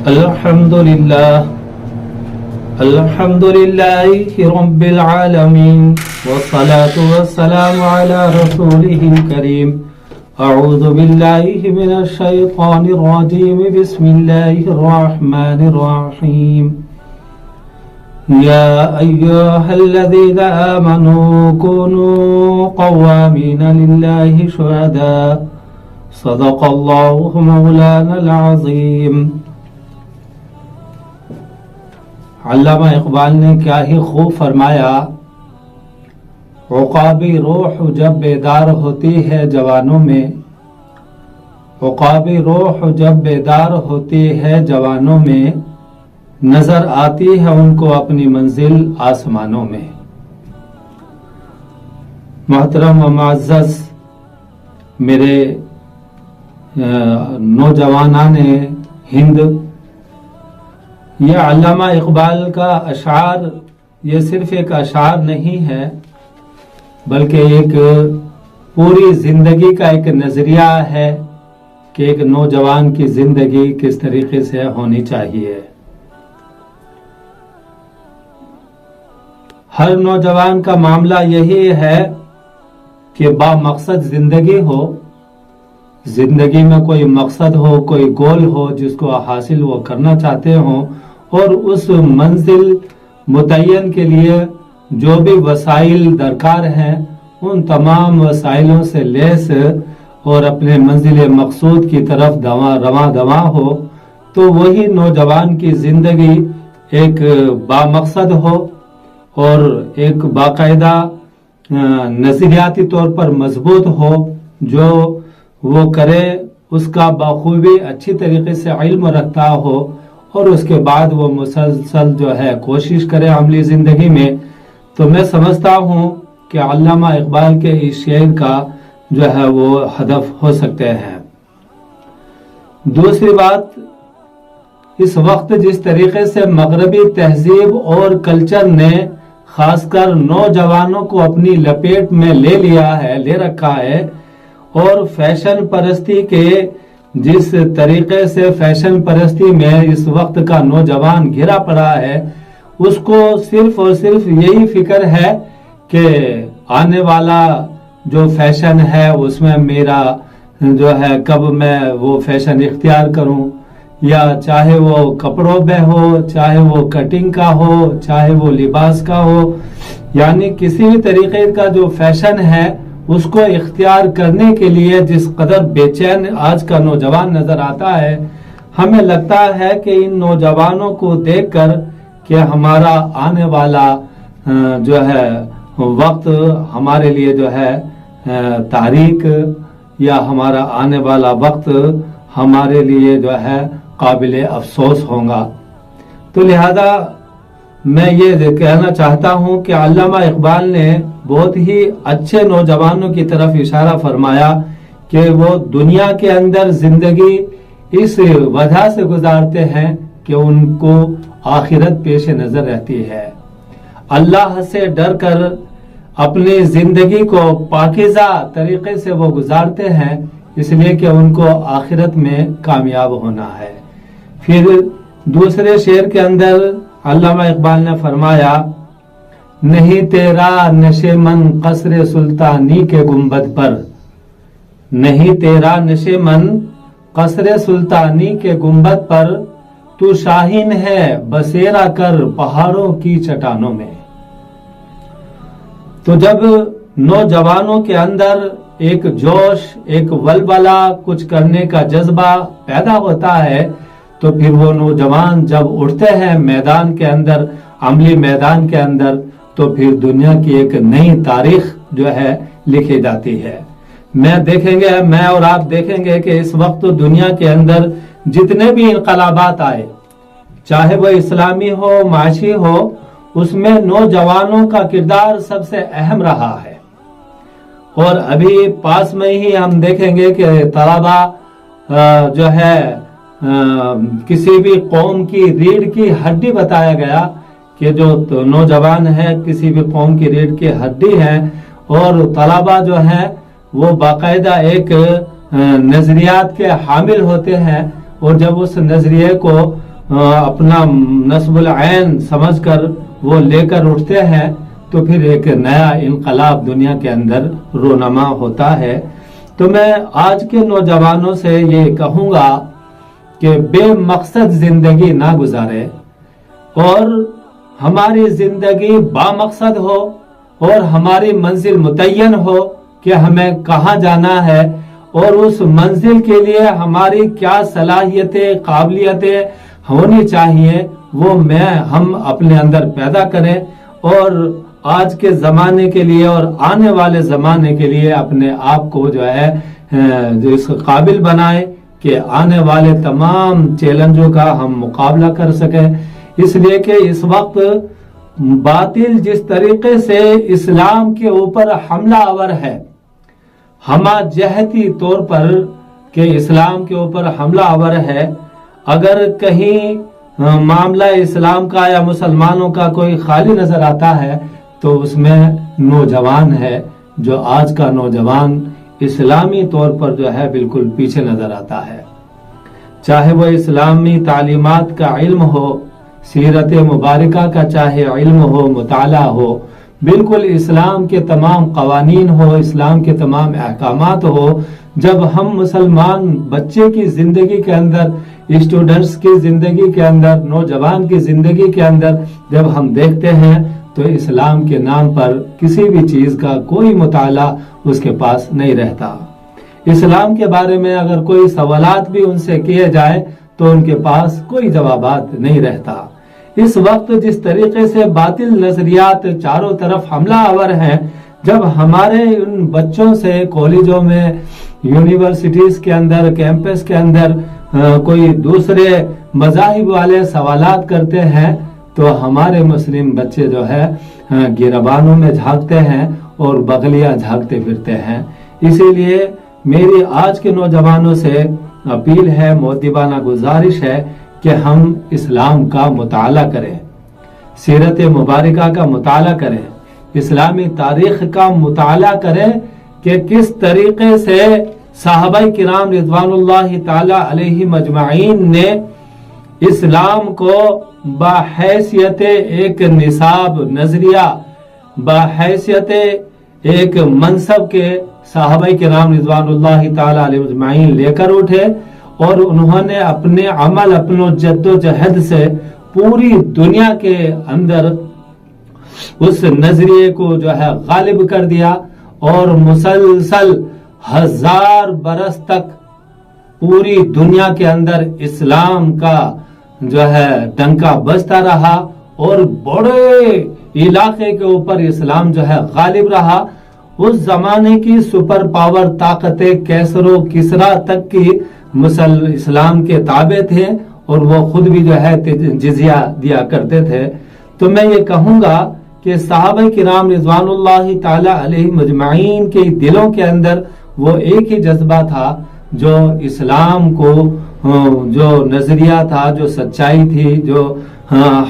الحمد لله رب العالمين والصلاة والسلام على رسوله الكريم أعوذ بالله من الشيطان الرجيم بسم الله الرحمن الرحيم يا أيها الذين آمنوا كونوا قوامين لله شهداء صدق الله مولانا العظيم۔ علامہ اقبال نے کیا ہی خوب فرمایا، عقابی روح جب بیدار ہوتی ہے جوانوں میں، عقابی روح جب بیدار ہوتی ہے جوانوں میں، نظر آتی ہے ان کو اپنی منزل آسمانوں میں۔ محترم و معزز میرے نوجوانان ہند، یہ علامہ اقبال کا اشعار یہ صرف ایک اشعار نہیں ہے، بلکہ ایک پوری زندگی کا ایک نظریہ ہے کہ ایک نوجوان کی زندگی کس طریقے سے ہونی چاہیے۔ ہر نوجوان کا معاملہ یہی ہے کہ با مقصد زندگی ہو، زندگی میں کوئی مقصد ہو، کوئی گول ہو جس کو حاصل وہ کرنا چاہتے ہوں، اور اس منزل متعین کے لیے جو بھی وسائل درکار ہیں ان تمام وسائلوں سے لیس اور اپنے منزل مقصود کی طرف رواں دواں ہو، تو وہی نوجوان کی زندگی ایک بامقصد ہو اور ایک باقاعدہ نظریاتی طور پر مضبوط ہو، جو وہ کرے اس کا بخوبی اچھی طریقے سے علم رکھتا ہو، اور اس کے بعد وہ مسلسل جو ہے کوشش کرے عملی زندگی میں۔ تو میں سمجھتا ہوں کہ علامہ اقبال کے اس شعر کا جو ہے وہ ہدف ہو سکتے ہیں۔ دوسری بات، اس وقت جس طریقے سے مغربی تہذیب اور کلچر نے خاص کر نوجوانوں کو اپنی لپیٹ میں لے رکھا ہے، اور فیشن پرستی کے جس طریقے سے فیشن پرستی میں اس وقت کا نوجوان گھرا پڑا ہے، اس کو صرف اور صرف یہی فکر ہے کہ آنے والا جو فیشن ہے اس میں میرا جو ہے کب میں وہ فیشن اختیار کروں، یا چاہے وہ کپڑوں میں ہو، چاہے وہ کٹنگ کا ہو، چاہے وہ لباس کا ہو، یعنی کسی بھی طریقے کا جو فیشن ہے اس کو اختیار کرنے کے لیے جس قدر بے چین آج کا نوجوان نظر آتا ہے، ہمیں لگتا ہے کہ ان نوجوانوں کو دیکھ کر کہ ہمارا آنے والا جو ہے وقت ہمارے لیے جو ہے تاریک، یا ہمارا آنے والا وقت ہمارے لیے جو ہے قابل افسوس ہوگا۔ تو لہذا میں یہ کہنا چاہتا ہوں کہ علامہ اقبال نے بہت ہی اچھے نوجوانوں کی طرف اشارہ فرمایا کہ وہ دنیا کے اندر زندگی اس وجہ سے گزارتے ہیں کہ ان کو آخرت پیش نظر رہتی ہے، اللہ سے ڈر کر اپنی زندگی کو پاکیزہ طریقے سے وہ گزارتے ہیں، اس لیے کہ ان کو آخرت میں کامیاب ہونا ہے۔ پھر دوسرے شعر کے اندر علامہ اقبال نے فرمایا، نہیں تیرا نشے من قصر سلطانی کے گنبد پر، نہیں تیرا نشے من قصر سلطانی کے گنبد پر، تو شاہین ہے بسیرا کر پہاڑوں کی چٹانوں میں۔ تو جب نوجوانوں کے اندر ایک جوش، ایک ولولہ، کچھ کرنے کا جذبہ پیدا ہوتا ہے، تو پھر وہ نوجوان جب اٹھتے ہیں میدان کے اندر، عملی میدان کے اندر، تو پھر دنیا کی ایک نئی تاریخ جو ہے لکھی جاتی ہے۔ میں اور آپ دیکھیں گے کہ اس وقت دنیا کے اندر جتنے بھی انقلابات آئے، چاہے وہ اسلامی ہو، معاشی ہو، اس میں نوجوانوں کا کردار سب سے اہم رہا ہے۔ اور ابھی پاس میں ہی ہم دیکھیں گے کہ طلبہ جو ہے کسی بھی قوم کی ریڑھ کی ہڈی بتایا گیا کہ جو نوجوان ہے کسی بھی قوم کی ریڑھ کی ہڈی ہے، اور طلبہ جو ہیں وہ باقاعدہ ایک نظریات کے حامل ہوتے ہیں، اور جب اس نظریے کو اپنا نصب العین سمجھ کر وہ لے کر اٹھتے ہیں تو پھر ایک نیا انقلاب دنیا کے اندر رونما ہوتا ہے۔ تو میں آج کے نوجوانوں سے یہ کہوں گا کہ بے مقصد زندگی نہ گزارے اور ہماری زندگی با مقصد ہو اور ہماری منزل متعین ہو کہ ہمیں کہاں جانا ہے اور اس منزل کے لیے ہماری کیا صلاحیتیں قابلیتیں ہونی چاہیے وہ ہم اپنے اندر پیدا کریں اور آج کے زمانے کے لیے اور آنے والے زمانے کے لیے اپنے آپ کو جو ہے جو اس قابل بنائیں کہ آنے والے تمام چیلنجوں کا ہم مقابلہ کر سکیں۔ اس لیے کہ اس وقت باطل جس طریقے سے اسلام کے اوپر حملہ آور ہے، ہمہ جہتی طور پر کہ اسلام کے اوپر حملہ آور ہے، اگر کہیں معاملہ اسلام کا یا مسلمانوں کا کوئی خالی نظر آتا ہے تو اس میں نوجوان ہے، جو آج کا نوجوان اسلامی طور پر جو ہے بالکل پیچھے نظر آتا ہے، چاہے وہ اسلامی تعلیمات کا علم ہو، سیرت مبارکہ کا چاہے علم ہو، مطالعہ ہو، بالکل اسلام کے تمام قوانین ہو، اسلام کے تمام احکامات ہو۔ جب ہم مسلمان بچے کی زندگی کے اندر، اسٹوڈنٹس کی زندگی کے اندر، نوجوان کی زندگی کے اندر جب ہم دیکھتے ہیں تو اسلام کے نام پر کسی بھی چیز کا کوئی مطالعہ اس کے پاس نہیں رہتا۔ اسلام کے بارے میں اگر کوئی سوالات بھی ان سے کیے جائے تو ان کے پاس کوئی جوابات نہیں رہتا۔ اس وقت جس طریقے سے باطل نظریات چاروں طرف حملہ آور ہیں، جب ہمارے ان بچوں سے کالجوں میں، یونیورسٹیز کے اندر، کیمپس کے اندر کوئی دوسرے مذاہب والے سوالات کرتے ہیں تو ہمارے مسلم بچے جو ہے گریبانوں میں جھانکتے ہیں اور بغلیاں جھانکتے پھرتے ہیں۔ اسی لیے میری آج کے نوجوانوں سے اپیل ہے، مؤدبانہ گزارش ہے کہ ہم اسلام کا مطالعہ کریں، سیرت مبارکہ کا مطالعہ کریں، اسلامی تاریخ کا مطالعہ کریں کہ کس طریقے سے صحابہ کرام رضوان اللہ تعالی علیہم اجمعین نے اسلام کو بحیثیت ایک نصاب نظریہ، بحیثیت ایک منصب کے صحابہ کرام رضوان اللہ تعالی علیہم اجمعین لے کر اٹھے اور انہوں نے اپنے عمل، اپنوں جد و جہد سے پوری دنیا کے اندر اس نظریے کو جو ہے غالب کر دیا اور مسلسل 1000 برس تک پوری دنیا کے اندر اسلام کا جو ہے ڈنکا بجتا رہا اور بڑے علاقے کے اوپر اسلام جو ہے غالب رہا۔ اس زمانے کی سپر پاور طاقتیں کیسر و کسرا تک کی اسلام کے تابع تھے اور وہ خود بھی جو ہے جزیہ دیا کرتے تھے۔ تو میں یہ کہوں گا کہ صحابہ کرام رضوان اللہ تعالی علیہ مجمعین کے دلوں کے اندر وہ ایک ہی جذبہ تھا، جو اسلام کو جو نظریہ تھا، جو سچائی تھی، جو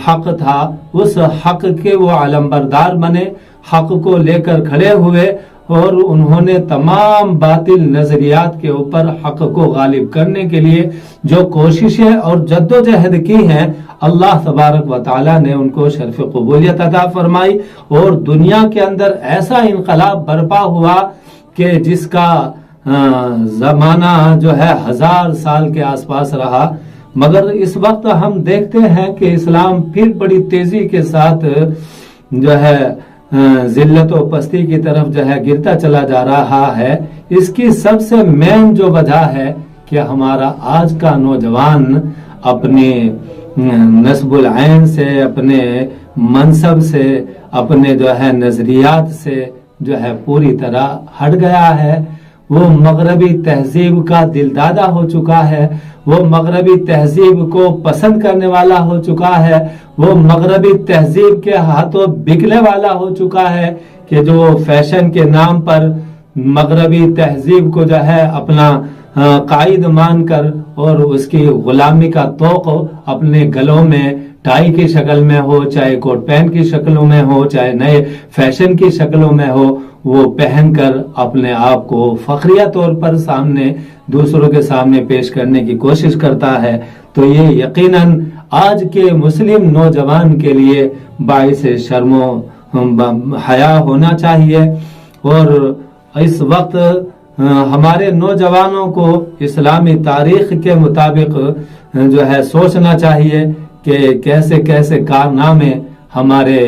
حق تھا، اس حق کے وہ علمبردار بنے، حق کو لے کر کھڑے ہوئے اور انہوں نے تمام باطل نظریات کے اوپر حق کو غالب کرنے کے لیے جو کوششیں اور جد و جہد کی ہیں، اللہ تبارک و تعالی نے ان کو شرف قبولیت عطا فرمائی اور دنیا کے اندر ایسا انقلاب برپا ہوا کہ جس کا زمانہ جو ہے 1000 سال کے آس پاس رہا۔ مگر اس وقت ہم دیکھتے ہیں کہ اسلام پھر بڑی تیزی کے ساتھ جو ہے ذلت و پستی کی طرف جو ہے گرتا چلا جا رہا ہے۔ اس کی سب سے مین جو وجہ ہے کہ ہمارا آج کا نوجوان اپنے نصب العین سے، اپنے منصب سے، اپنے جو ہے نظریات سے جو ہے پوری طرح ہٹ گیا ہے۔ وہ مغربی تہذیب کا دلدادہ ہو چکا ہے، وہ مغربی تہذیب کو پسند کرنے والا ہو چکا ہے، وہ مغربی تہذیب کے ہاتھوں بکنے والا ہو چکا ہے کہ جو فیشن کے نام پر مغربی تہذیب کو جو ہے اپنا قائد مان کر اور اس کی غلامی کا طوق اپنے گلوں میں ٹائی کی شکل میں ہو، چاہے کوٹ پینٹ کی شکلوں میں ہو، چاہے نئے فیشن کی شکلوں میں ہو، وہ پہن کر اپنے آپ کو فخریہ طور پر سامنے دوسروں کے سامنے پیش کرنے کی کوشش کرتا ہے۔ تو یہ یقیناً آج کے مسلم نوجوان کے لیے باعث شرم و حیا ہونا چاہیے، اور اس وقت ہمارے نوجوانوں کو اسلامی تاریخ کے مطابق جو ہے سوچنا چاہیے کہ کیسے کیسے کارنامے ہمارے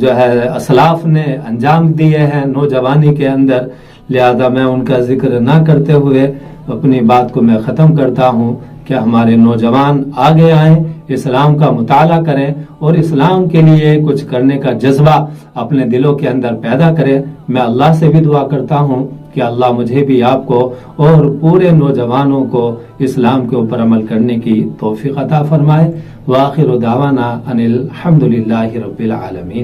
جو ہے اسلاف نے انجام دیے ہیں نوجوانی کے اندر۔ لہذا میں ان کا ذکر نہ کرتے ہوئے اپنی بات کو میں ختم کرتا ہوں کہ ہمارے نوجوان آگے آئیں، اسلام کا مطالعہ کریں اور اسلام کے لیے کچھ کرنے کا جذبہ اپنے دلوں کے اندر پیدا کریں۔ میں اللہ سے بھی دعا کرتا ہوں کہ اللہ مجھے بھی آپ کو اور پورے نوجوانوں کو اسلام کے اوپر عمل کرنے کی توفیق عطا فرمائے۔ وآخر دعوانا ان الحمد للہ رب العالمین۔